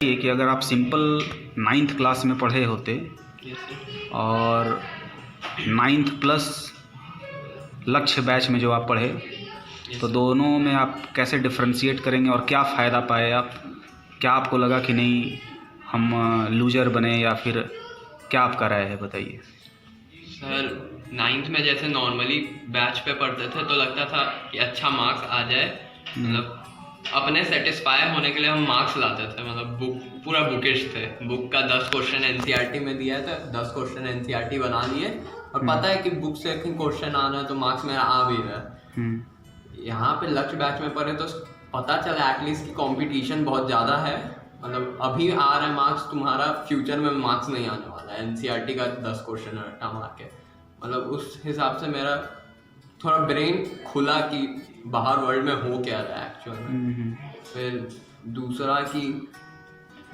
ये कि अगर आप सिंपल 9th क्लास में पढ़े होते और 9th प्लस लक्ष्य बैच में जो आप पढ़े, तो दोनों में आप कैसे डिफरेंशिएट करेंगे और क्या फ़ायदा पाए आप? क्या आपको लगा कि नहीं हम लूज़र बने, या फिर क्या आपका राय है, बताइए। सर 9th में जैसे नॉर्मली बैच पे पढ़ते थे तो लगता था कि अच्छा मार्क्स आ जाए, मतलब अपने सेटिस्फाई होने के लिए हम मार्क्स लाते थे, मतलब पूरा बुकिश थे। बुक का 10 क्वेश्चन एनसीईआरटी में दिया था, 10 क्वेश्चन एनसीईआरटी बना लिए और पता है कि बुक से क्वेश्चन आना है तो मार्क्स मेरा आ भी रहा है। यहाँ पे लक्ष्य बैच में पढ़े तो पता चला एटलीस्ट कि कंपटीशन बहुत ज़्यादा है, मतलब अभी आ रहा है मार्क्स, तुम्हारा फ्यूचर में मार्क्स नहीं आने वाला है एनसीईआरटी का 10 क्वेश्चन रट्टा मार के। मतलब उस हिसाब से मेरा थोड़ा ब्रेन खुला कि बाहर वर्ल्ड में हो क्या रहा है एक्चुअल में। फिर दूसरा कि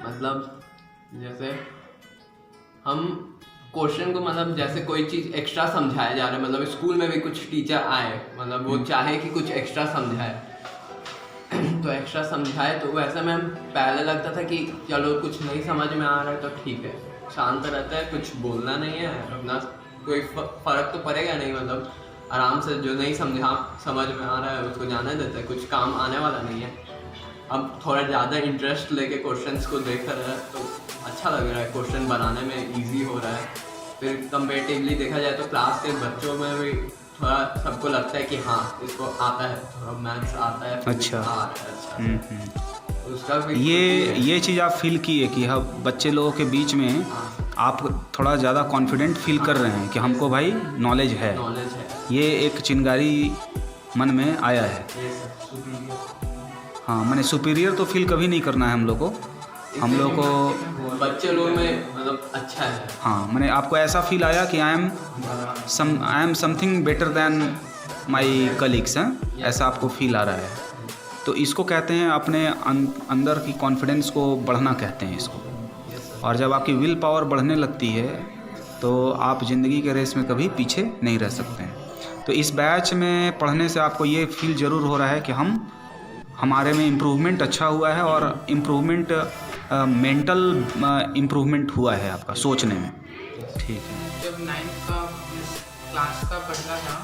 मतलब जैसे हम क्वेश्चन को, मतलब जैसे कोई चीज़ एक्स्ट्रा समझाया जा रहा है, मतलब स्कूल में भी कुछ टीचर आए, मतलब वो चाहे कि कुछ एक्स्ट्रा समझाए तो एक्स्ट्रा समझाए, तो वैसे में पहले लगता था कि चलो कुछ नहीं समझ में आ रहा है तो ठीक है, शांत रहता है, कुछ बोलना नहीं है, अपना कोई फ़र्क तो पड़ेगा नहीं, मतलब आराम से जो नहीं समझ में आ रहा है उसको जाने देते हैं, कुछ काम आने वाला नहीं है। अब थोड़ा ज़्यादा इंटरेस्ट लेके क्वेश्चंस को देख रहा है तो अच्छा लग रहा है, क्वेश्चन बनाने में इजी हो रहा है। फिर कंपेरेटिवली देखा जाए तो क्लास के बच्चों में भी थोड़ा सबको लगता है कि हाँ इसको आता है, थोड़ा मैथ्स आता है। अच्छा। उसका भी ये चीज़ आप फील किए कि हाँ बच्चे लोगों के बीच में आप थोड़ा ज़्यादा कॉन्फिडेंट फील कर रहे हैं कि हमको भाई नॉलेज है, ये एक चिंगारी मन में आया है। हाँ, मैंने सुपीरियर तो फील कभी नहीं करना है हम लोग को बच्चे लोग में मतलब अच्छा है। हाँ, मैंने आपको ऐसा फील आया कि I am something better than my colleagues हैं, ऐसा आपको फील आ रहा है। तो इसको कहते हैं अपने अंदर की कॉन्फिडेंस को बढ़ना कहते हैं इसको। और जब आपकी विल पावर बढ़ने लगती है तो आप ज़िंदगी के रेस में कभी पीछे नहीं रह सकते हैं। तो इस बैच में पढ़ने से आपको ये फील ज़रूर हो रहा है कि हमारे में इम्प्रूवमेंट अच्छा हुआ है, और इम्प्रूवमेंट मेंटल इम्प्रूवमेंट हुआ है आपका सोचने में। ठीक है। जब 9th का क्लास का पढ़ता था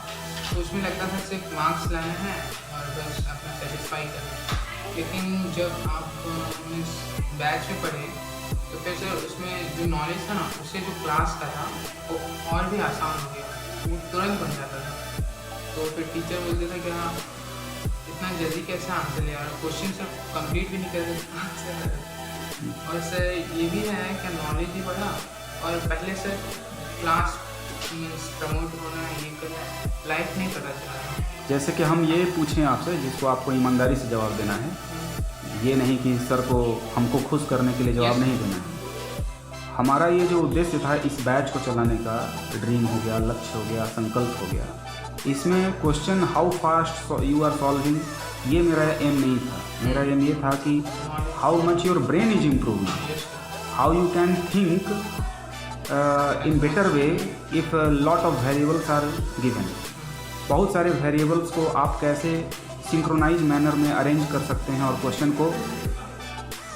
तो उसमें लगता था सिर्फ मार्क्स लाना है और बस अपना सेटिस्फाई करना, लेकिन जब आप इस बैच में पढ़े तो फिर सर उसमें जो नॉलेज था ना, उससे जो क्लास का था वो और भी आसान हो गया, वो तुरंत बन जाता था। तो फिर टीचर बोलते थे कि हाँ इतना जल्दी कैसे आंसर ले आ रहा, क्वेश्चन सब कंप्लीट भी नहीं कर रहे आंसर। और सर ये भी है कि नॉलेज भी बढ़ा, और पहले सर क्लास प्रमोट होना, ये करना, लाइफ नहीं पता चला। जैसे कि हम ये पूछें आपसे जिसको आपको ईमानदारी से जवाब देना है, ये नहीं कि सर को हमको खुश करने के लिए जवाब नहीं देना है। हमारा ये जो उद्देश्य था इस बैच को चलाने का, ड्रीम हो गया, लक्ष्य हो गया, संकल्प हो गया, इसमें question how fast you are solving, ये मेरा एम नहीं था। मेरा एम ये था कि how much your brain is improving, how you can think in better way if lot of variables are given. बहुत सारे वेरिएबल्स को आप कैसे सिंक्रोनाइज मैनर में अरेंज कर सकते हैं और क्वेश्चन को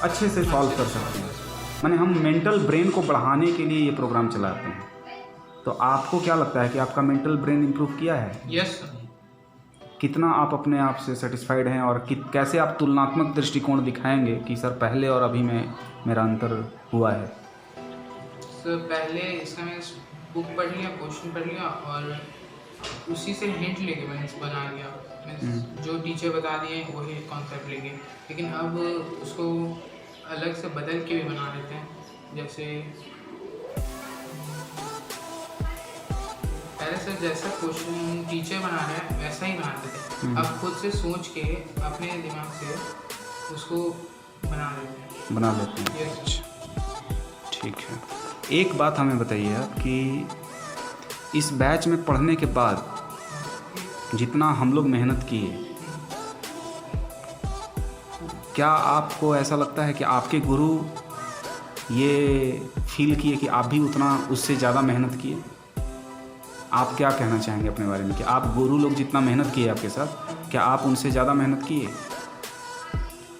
अच्छे से सॉल्व कर सकते हैं। माने हम मेंटल ब्रेन को बढ़ाने के लिए ये प्रोग्राम चलाते हैं। तो आपको क्या लगता है कि आपका मेंटल ब्रेन इम्प्रूव किया है? यस। कितना आप अपने आप से सेटिस्फाइड हैं, और कैसे आप तुलनात्मक दृष्टिकोण दिखाएंगे कि सर पहले और अभी में मेरा अंतर हुआ है? सर पहले इसका मैं बुक पढ़ लिया, क्वेश्चन पढ़ लिया और उसी से हिंट लेके मैंने बना लिया, जो टीचर बता दिए वही कॉन्सेप्ट लेके। लेकिन अब उसको अलग से बदल के भी बना लेते हैं, जैसे पहले सर जैसा क्वेश्चन टीचर बना रहे हैं वैसा ही बनाते थे, अब खुद से सोच के अपने दिमाग से उसको बना लेते हैं। यस। ठीक है। एक बात हमें बताइए आप कि इस बैच में पढ़ने के बाद जितना हम लोग मेहनत किए, क्या आपको ऐसा लगता है कि आपके गुरु ये फील किए कि आप भी उतना उससे ज़्यादा मेहनत किए? आप क्या कहना चाहेंगे अपने बारे में कि आप गुरु लोग जितना मेहनत किए आपके साथ, क्या आप उनसे ज़्यादा मेहनत किए?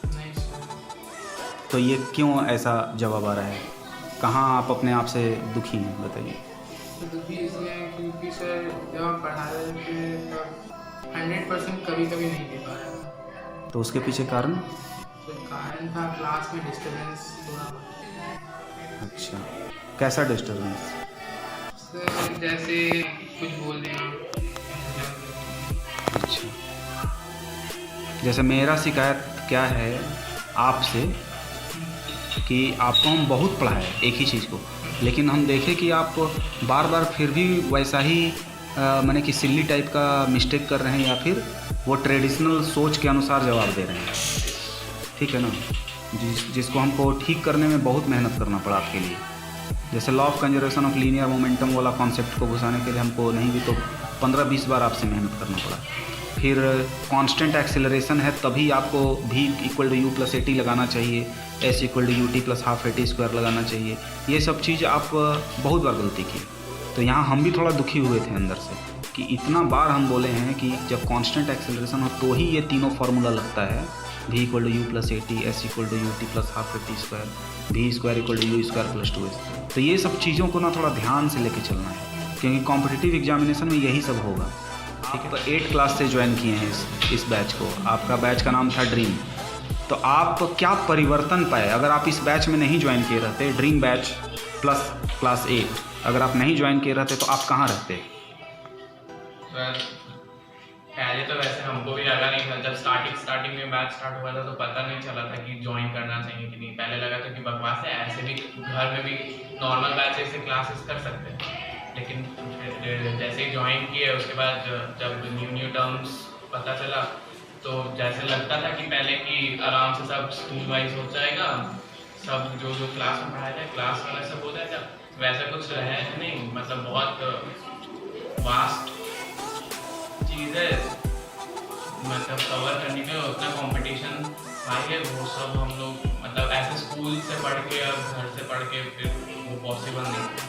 नहीं सर। तो ये क्यों ऐसा जवाब आ रहा है? कहाँ आप अपने आप से दुखी हैं, बताइए। तो दुखी इसलिए है क्योंकि सर जब आप पढ़ा रहे थे तब 100% कभी कभी नहीं दे पा रहा था। तो उसके पीछे कारण? तो कारण था क्लास में डिस्टर्बेंस थोड़ा। अच्छा, कैसा डिस्टर्बेंस? सर जैसे कुछ बोल देना। अच्छा, जैसे मेरा शिकायत क्या है आपसे कि आपको हम बहुत पढ़ाए एक ही चीज़ को, लेकिन हम देखें कि आप बार बार फिर भी वैसा ही माने कि सिल्ली टाइप का मिस्टेक कर रहे हैं या फिर वो ट्रेडिशनल सोच के अनुसार जवाब दे रहे हैं। ठीक है ना, जिसको हमको ठीक करने में बहुत मेहनत करना पड़ा आपके लिए। जैसे law of conservation of linear momentum वाला कॉन्सेप्ट को घुसाने के लिए हमको नहीं भी तो 15-20 बार आपसे मेहनत करना पड़ा। फिर कांस्टेंट एक्सेलरेशन है तभी आपको v = u+at लगाना चाहिए, s = ut + ½ at² लगाना चाहिए। ये सब चीज़ आप बहुत बार गलती की। तो यहाँ हम भी थोड़ा दुखी हुए थे अंदर से कि इतना बार हम बोले हैं कि जब कांस्टेंट एक्सेलरेशन हो तो ही ये तीनों फार्मूला लगता है, v = u+at, s = ut + ½ at², v² = u² + 2s। तो ये सब चीज़ों को ना थोड़ा ध्यान से लेके चलना है क्योंकि कॉम्पिटिटिव एग्जामिनेशन में यही सब होगा। ठीक है, तो 8 क्लास से ज्वाइन किए हैं इस बैच को। आपका बैच का नाम था ड्रीम। तो आप क्या परिवर्तन पाए? अगर आप इस बैच में नहीं ज्वाइन किए रहते, ड्रीम बैच प्लस क्लास 8, अगर आप नहीं ज्वाइन किए रहते तो आप कहाँ रहते? सर पहले तो वैसे हमको भी लगा नहीं था, जब स्टार्टिंग में बैच स्टार्ट हुआ था तो पता नहीं चला था कि ज्वाइन करना चाहिए कि नहीं। पहले लगा था कि बकवास है, ऐसे भी घर में भी नॉर्मल बैच से क्लासेस कर सकते हैं। लेकिन जैसे ही ज्वाइन किए उसके बाद जब न्यू टर्म्स पता चला तो जैसे लगता था कि पहले कि आराम से सब स्कूल वाइज हो जाएगा, सब जो क्लास में पढ़ाया जाए क्लास वाला सब हो जाएगा, वैसा कुछ है नहीं। मतलब बहुत वास्ट चीज़ है, मतलब कवर करने के उतना कंपटीशन हाई है, वो सब हम लोग मतलब ऐसे स्कूल से पढ़ के और घर से पढ़ के फिर वो पॉसिबल नहीं।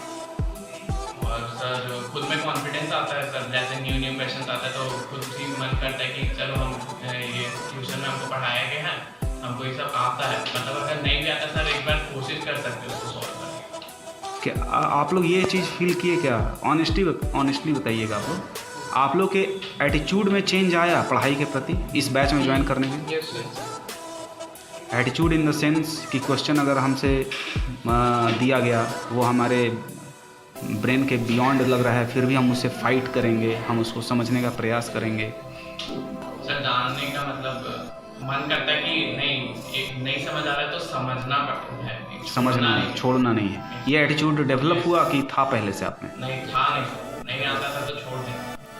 और सर खुद में कॉन्फिडेंस आता है सर, जैसे न्यू क्वेश्चन आता है तो खुद ही मन करता है कि चलो हम ये ट्यूशन में हमको पढ़ाया गया है, हमको ये सब आता है। मतलब अगर नहीं भी आता सर एक बार कोशिश कर सकते हो उसको सॉल्व करने। क्या आप लोग ये चीज़ फील किए क्या? ऑनेस्टली बताइएगा आप लोग के एटीट्यूड में चेंज आया पढ़ाई के प्रति इस बैच में ज्वाइन करने में? Yes sir. Attitude in the sense कि क्वेश्चन अगर हमसे दिया गया वो हमारे ब्रेन के बियॉन्ड लग रहा है, फिर भी हम उससे फाइट करेंगे, हम उसको समझने का प्रयास करेंगे। सर जानने का मतलब मन करता है कि नहीं समझ आ रहा है तो समझना पड़ता है, समझना नहीं, छोड़ना नहीं है। ये एटीट्यूड डेवलप हुआ कि था पहले से आप में? नहीं आता था तो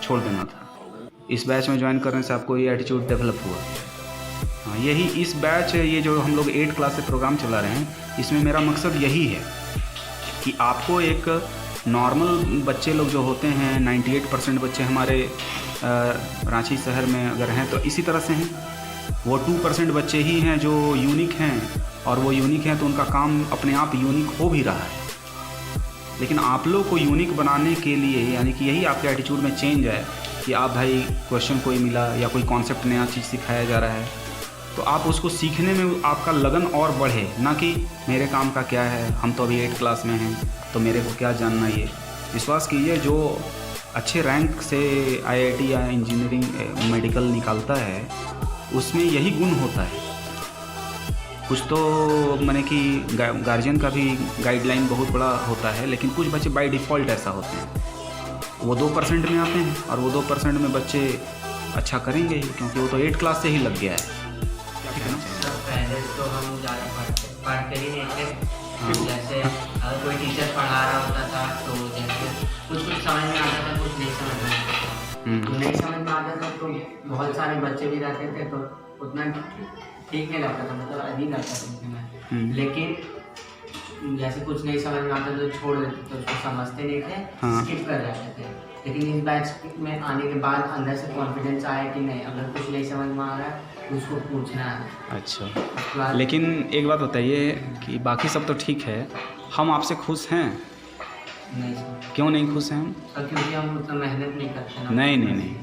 छोड़ देना था। इस बैच में ज्वाइन करने से आपको ये एटीट्यूड डेवलप हुआ। हाँ, यही इस बैच, ये जो हम लोग 8 क्लास से प्रोग्राम चला रहे हैं, इसमें मेरा मकसद यही है कि आपको एक नॉर्मल बच्चे लोग जो होते हैं, 98% बच्चे हमारे रांची शहर में अगर हैं तो इसी तरह से हैं। वो 2% बच्चे ही हैं जो यूनिक हैं, और वो यूनिक हैं तो उनका काम अपने आप यूनिक हो भी रहा है। लेकिन आप लोग को यूनिक बनाने के लिए, यानी कि यही आपके एटीट्यूड में चेंज है कि आप भाई क्वेश्चन कोई मिला या कोई कॉन्सेप्ट नया चीज़ सिखाया जा रहा है तो आप उसको सीखने में आपका लगन और बढ़े, ना कि मेरे काम का क्या है, हम तो अभी 8 क्लास में हैं तो मेरे को क्या जानना। ये विश्वास कीजिए, जो अच्छे रैंक से IIT या इंजीनियरिंग मेडिकल निकालता है उसमें यही गुण होता है। कुछ तो माने कि गार्जियन का भी गाइडलाइन बहुत बड़ा होता है, लेकिन कुछ बच्चे बाय डिफ़ॉल्ट ऐसा होते हैं, वो 2% में आते हैं और वो 2% में बच्चे अच्छा करेंगे ही, क्योंकि वो तो 8 क्लास से ही लग गया है। ठीक है ना? पहले तो हम ज़्यादा पढ़ते ही नहीं थे। जैसे अगर कोई टीचर पढ़ा रहा होता था तो जैसे कुछ समझ में आता था, कुछ नहीं समझ में आता था। नहीं समझ में आता था तो बहुत सारे बच्चे भी रहते थे तो उतना ठीक नहीं लगता था, मतलब अजीब लगता था उसमें। लेकिन जैसे कुछ नहीं समझ में आता तो छोड़ देते थे, उसको समझते नहीं थे, स्किप कर जाते थे। लेकिन इस बैच में आने के बाद अंदर से कॉन्फिडेंस आया कि नहीं, अगर कुछ नहीं समझ में आ रहा है उसको पूछना है। अच्छा, लेकिन एक बात बताइए कि बाकी सब तो ठीक है, हम आपसे खुश हैं? नहीं सर। क्यों नहीं खुश हैं हम? क्योंकि हम उतना मेहनत नहीं करते ना। नहीं,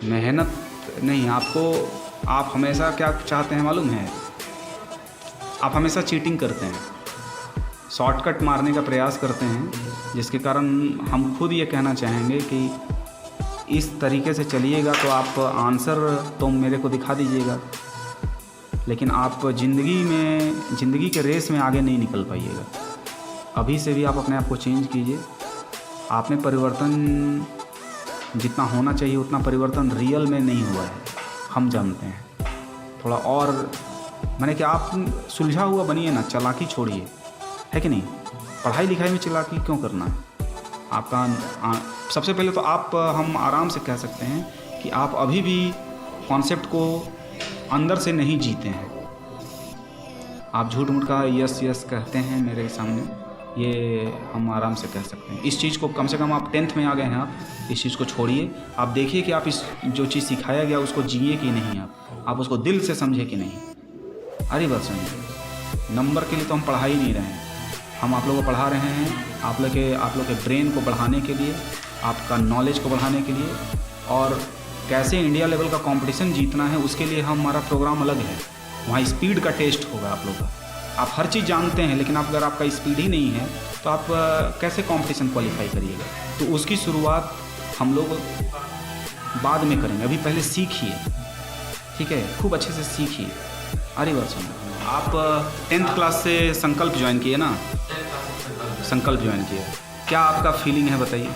मेहनत नहीं। आपको, आप हमेशा क्या चाहते हैं मालूम है? आप हमेशा चीटिंग करते हैं, शॉर्टकट मारने का प्रयास करते हैं, जिसके कारण हम खुद ये कहना चाहेंगे कि इस तरीके से चलिएगा तो आप आंसर तो मेरे को दिखा दीजिएगा, लेकिन आप ज़िंदगी के रेस में आगे नहीं निकल पाइएगा। अभी से भी आप अपने आप को चेंज कीजिए। आप में परिवर्तन जितना होना चाहिए उतना परिवर्तन रियल में नहीं हुआ है, हम जानते हैं। थोड़ा और मैंने कि आप सुलझा हुआ बनिए ना, चालाकी छोड़िए, है कि नहीं। पढ़ाई लिखाई में चालाकी क्यों करना है आपका। सबसे पहले तो आप हम आराम से कह सकते हैं कि आप अभी भी कॉन्सेप्ट को अंदर से नहीं जीते हैं। आप झूठ मूठ का यस यस कहते हैं मेरे सामने, ये हम आराम से कह सकते हैं। इस चीज़ को कम से कम आप 10th में आ गए हैं, आप इस चीज़ को छोड़िए। आप देखिए कि आप इस जो चीज़ सिखाया गया उसको जिए कि नहीं, आप उसको दिल से समझे कि नहीं। अरे बात सुनिए, नंबर के लिए तो हम पढ़ा ही नहीं रहे हैं, हम आप लोगों को पढ़ा रहे हैं आप लोग के ब्रेन को बढ़ाने के लिए, आपका नॉलेज को बढ़ाने के लिए, और कैसे इंडिया लेवल का कंपटीशन जीतना है उसके लिए हमारा प्रोग्राम अलग है। वहाँ स्पीड का टेस्ट होगा आप लोग का। आप हर चीज़ जानते हैं, लेकिन अगर आपका स्पीड ही नहीं है तो आप कैसे कंपटीशन क्वालिफाई करिएगा। तो उसकी शुरुआत हम लोग बाद में करेंगे, अभी पहले सीखिए, ठीक है, खूब अच्छे से सीखिए। अरे बात सुनो, आप 10th क्लास से संकल्प ज्वाइन किए ना, संकल्प ज्वाइन किए, क्या आपका फीलिंग है बताइए।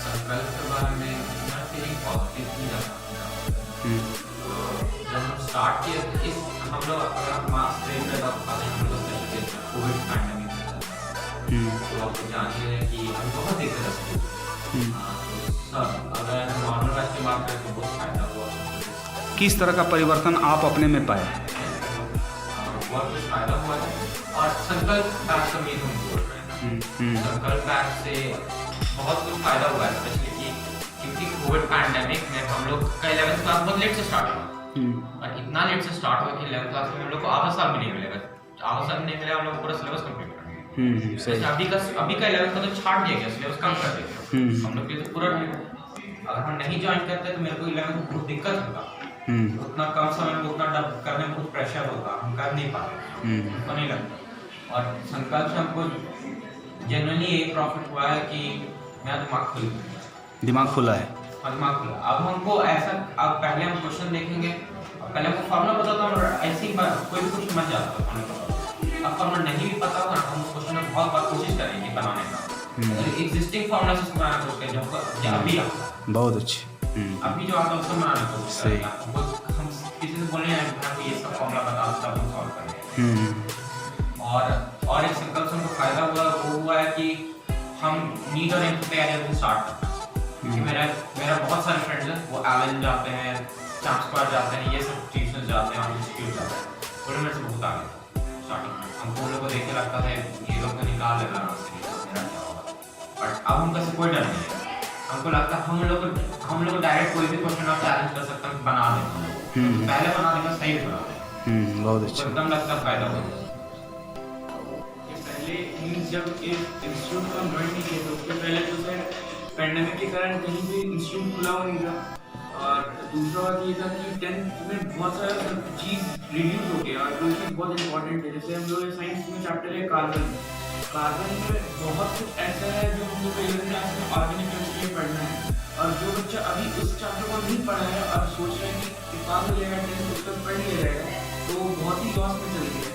संकल्प के बारे में मेरा फीलिंग पॉजिटिव ही रहा। जब हम स्टार्ट किए तो इस हम लोग अगर मार्क्स ट्रेन कर पाते हैं, हम लोग कोविड पैंडेमिक में तो आप जानते हैं कि हम बहुत देख रहे थे। सब अगर नॉर्मल बैच की बात करें तो बहुत फायदा हुआ। किस तरह का परिवर्तन आप अपने में पाए। बहुत कुछ फायदा हुआ है, और संकल्प पैक का मीन हम बोल रहे हैं। संकल्प पैक से बहुत कुछ फायदा हुआ है, स्पेशली क्योंकि कोविड पैंडेमिक में हम लोग का 11th क्लास बहुत लेट से स्टार्ट हुआ, और इतना लेट से स्टार्ट हुआ कि 11th क्लास में हम लोग को आधा साल भी नहीं मिलेगा। आधा साल नहीं मिला, हम लोग पूरा सिलेबस कंप्लीट करेंगे। सही। अभी का 11th का तो छाट दिया गया, सिलेबस कम कर दिया हम लोग के लिए, तो पूरा अगर हम नहीं ज्वाइन करते तो मेरे को 11th में बहुत दिक्कत होगा। उतना कम समय में उतना डब करने में बहुत प्रेशर होगा, हम कर नहीं पाते, हमको नहीं लगता। और संकल्प से हमको जनरली एक प्रॉफिट हुआ है कि मेरा दिमाग खुल गया, दिमाग खुला है। दिमाग खुला। अब हमको ऐसा, अब पहले हम क्वेश्चन देखेंगे, पहले हमको फॉर्मूला पता था, ऐसे ही कोई भी क्वेश्चन बन जाता था। अब फॉर्मूला नहीं भी पता होगा हम क्वेश्चन में बहुत बार कोशिश करेंगे बनाने का, एग्जिस्टिंग फॉर्मूला से बनाना कोशिश करेंगे, जो अभी आता है। बहुत अच्छी। अभी जो आता है उसको बनाना कोशिश करेंगे। हम किसी से बोलने हैं ये सब फॉर्मूला बता दो तब हम सॉल्व करेंगे। और एक संकल्प से हमको फायदा हुआ, वो हुआ है कि हम नीट और एंट्री तैयारी स्टार्ट करते हैं। क्योंकि मेरा बहुत सारे फ्रेंड्स हैं, वो एलन जाते हैं, चांप स्क्वाड जाते हैं, ये सब ट्यूशन जाते हैं और इंस्टीट्यूट जाते हैं। थोड़े मेरे से बहुत आगे स्टार्टिंग में हमको उन लोग को देख के लगता था ये लोग तो निकाल लेना मेरा क्या होगा, बट अब उनका से कोई डर नहीं है। हमको लगता है हम लोग को डायरेक्ट कोई भी क्वेश्चन आप चैलेंज कर सकते हैं, बना दें, पहले बना देंगे, सही बना दें। बहुत अच्छा, एकदम लगता है फायदा होगा। पहले जब एक इंस्टीट्यूट को ज्वाइन नहीं किया तो उसके पहले तो सर पैंडेमिक के कारण कहीं भी इंस्टीट्यूट खुला हुआ नहीं था, और दूसरा बात ये था कि 10th में बहुत सारा चीज़ रिड्यूस हो गया, और जो चीज़ बहुत इंपॉर्टेंट है, जैसे हम लोग साइंस में चैप्टर है कार्बन में बहुत कुछ ऐसा है जो हम लोग 11th क्लास में ऑर्गेनिक केमिस्ट्री पढ़ना है, और जो बच्चा अभी उस चैप्टर को नहीं पढ़ा है और सोच रहे हैं कि पास हो जाएगा 10th उसका पढ़ लिया जाएगा, तो बहुत ही लॉस में चले गए।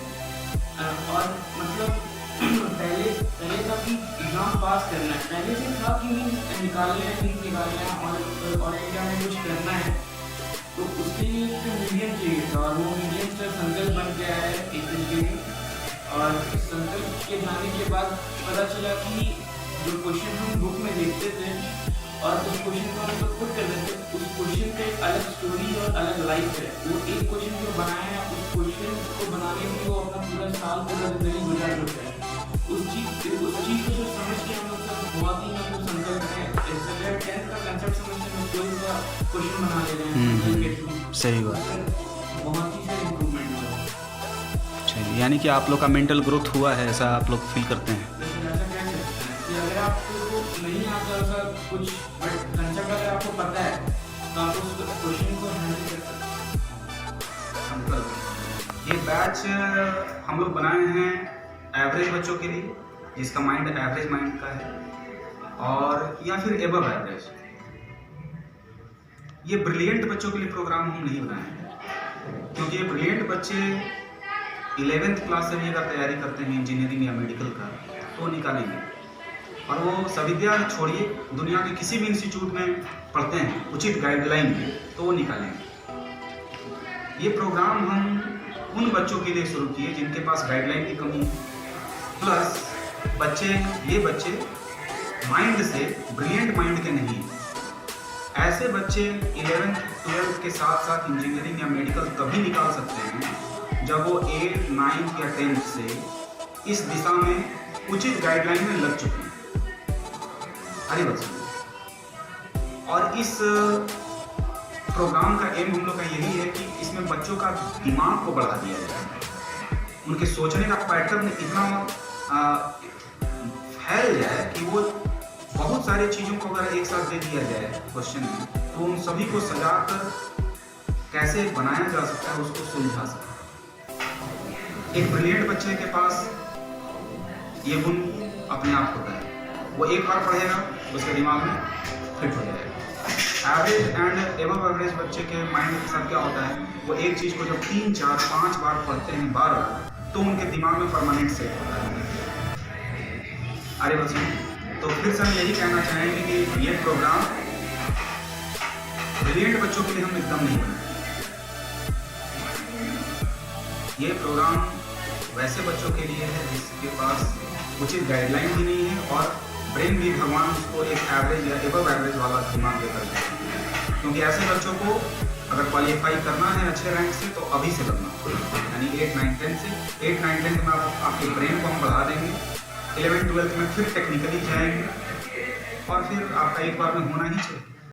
और मतलब पहले था कि एग्जाम पास करना है, पहले से था कि नीट निकालना है और इंडिया में कुछ करना है, तो उसके लिए एक मीडियम चाहिए था, और वो मीडियम से संकल्प बन के आया है एक तरीके से। और संकल्प के जाने के बाद पता चला कि जो क्वेश्चन हम बुक में देखते थे और उस क्वेश्चन को हम लोग खुद कर देते, उस क्वेश्चन का एक अलग स्टोरी और अलग लाइफ है। वो एक क्वेश्चन जो बनाया है, उस क्वेश्चन को बनाने में वो अपना पूरा साल पूरा जिंदगी गुजार चुका है। उस चीज़ को जो समझ के हम लोग सब बहुत ही मतलब संकल्प है, जैसे 10th का कंसेप्ट समझते हैं, कोई सा क्वेश्चन बना ले रहे हैं। सही बात है, बहुत ही सारे इम्प्रूवमेंट हुआ। चलिए, यानी कि आप लोग का मेंटल ग्रोथ हुआ है, ऐसा आप लोग फील करते हैं। ऐसा कह सकते हैं कि अगर आपको नहीं आता ऐसा कुछ, बट कंसेप्ट अगर आपको पता है तो आप उस क्वेश्चन को हैंडल कर सकते हैं। ये बैच हम लोग बनाए हैं एवरेज बच्चों के लिए, जिसका माइंड एवरेज माइंड का है, और या फिर एबव एवरेज। ये ब्रिलियंट बच्चों के लिए प्रोग्राम हम नहीं बनाए हैं, क्योंकि ये ब्रिलियंट बच्चे 11th क्लास से भी अगर तैयारी करते हैं इंजीनियरिंग या मेडिकल का तो निकालेंगे, और वो सविद्या छोड़िए दुनिया के किसी भी इंस्टीट्यूट में पढ़ते हैं उचित गाइडलाइन में तो वो निकालेंगे। ये प्रोग्राम हम उन बच्चों के लिए शुरू किए जिनके पास गाइडलाइन की कमी है, प्लस ये बच्चे माइंड से ब्रिलियंट माइंड के नहीं हैं। ऐसे बच्चे 11th 12th के साथ साथ इंजीनियरिंग या मेडिकल तभी निकाल सकते हैं जब वो 8th 9th या 10th से इस दिशा में उचित गाइडलाइन में लग चुके हैं। अरे बच्चे, और इस प्रोग्राम का एम हम लोग का यही है कि इसमें बच्चों का दिमाग को बढ़ा दिया जाए, उनके सोचने का पैटर्न इतना फैल जाए कि वो बहुत सारी चीज़ों को अगर एक साथ दे दिया जाए क्वेश्चन में तो उन सभी को सजाकर कैसे बनाया जा सकता है उसको सुलझा सकता है। एक ब्रिलियंट बच्चे के पास ये गुण अपने आप होता है, वो एक बार पढ़ेगा उसके दिमाग में फिट हो जाएगा। एवरेज एंड एबव एवरेज बच्चे के माइंड के साथ क्या होता है, वो एक चीज़ को जब 3 4 5 बार पढ़ते हैं बार तो उनके दिमाग में परमानेंट सेट होता है। अरे बच्चे, तो फिर से हम यही कहना चाहेंगे कि ये प्रोग्राम ब्रिलियंट बच्चों के लिए हम एकदम नहीं बनाए। ये प्रोग्राम वैसे बच्चों के लिए है जिसके पास उचित गाइडलाइन भी नहीं है और ब्रेन भी भगवान उसको एक एवरेज या एबव एवरेज वाला दिमाग देकर देते हैं। क्योंकि ऐसे बच्चों को अगर क्वालिफाई करना है अच्छे रैंक से तो अभी से करना, यानी 8 9 10 से 8 9 10 में आपके ब्रेन को हम बढ़ा देंगे, 11th 12th में फिर टेक्निकली जाएंगे और फिर आपका एक बार में होना ही चाहिए।